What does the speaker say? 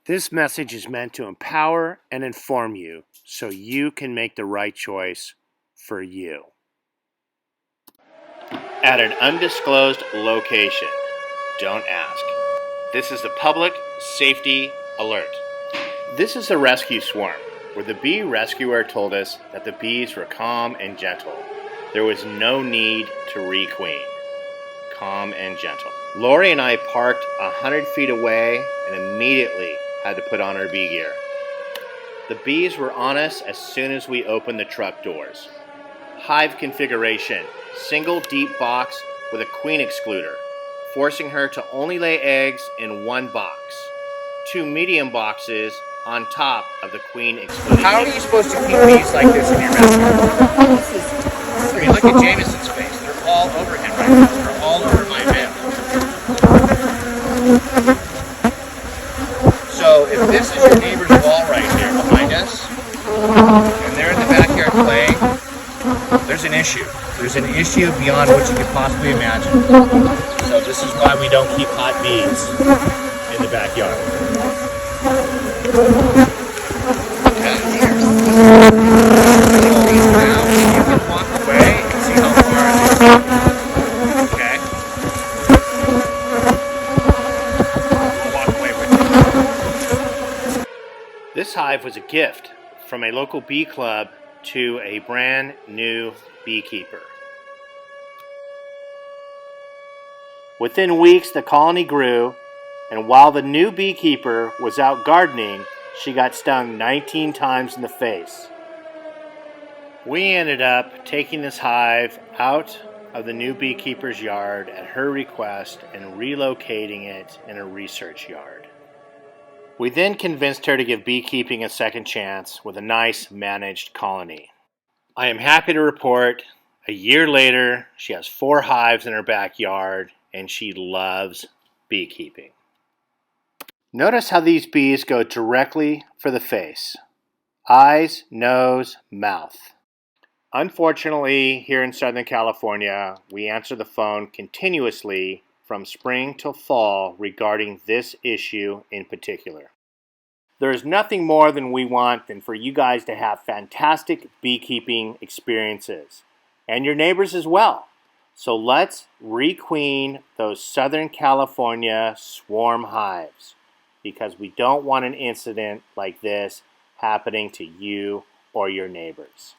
This message is meant to empower and inform you so you can make the right choice for you. At an undisclosed location, don't ask. This is a public safety alert. This is a rescue swarm where the bee rescuer told us that the bees were calm and gentle. There was no need to requeen. Calm and gentle. Lori and I parked 100 feet away and immediately had to put on our bee gear. The bees were on us as soon as we opened the truck doors. Hive configuration, single deep box with a queen excluder, forcing her to only lay eggs in one box. 2 medium boxes on top of the queen excluder. How are you supposed to keep bees like this in your backyard? I mean, look at Jameson's face. They're all over him right now. They're all over my veil. So if this is your neighbor's wall right here behind us, and they're in the backyard playing, there's an issue. There's an issue beyond what you could possibly imagine. So this is why we don't keep hot bees in the backyard. You can walk away and see how far it is. Okay? I'll walk away with you. This hive was a gift from a local bee club to a brand new beekeeper. Within weeks, the colony grew, and while the new beekeeper was out gardening, she got stung 19 times in the face. We ended up taking this hive out of the new beekeeper's yard at her request and relocating it in a research yard. We then convinced her to give beekeeping a second chance with a nice managed colony. I am happy to report, a year later, she has 4 hives in her backyard and she loves beekeeping. Notice how these bees go directly for the face. Eyes, nose, mouth. Unfortunately, here in Southern California, we answer the phone continuously from spring till fall regarding this issue in particular. There is nothing more than we want than for you guys to have fantastic beekeeping experiences, and your neighbors as well. So let's requeen those Southern California swarm hives, because we don't want an incident like this happening to you or your neighbors.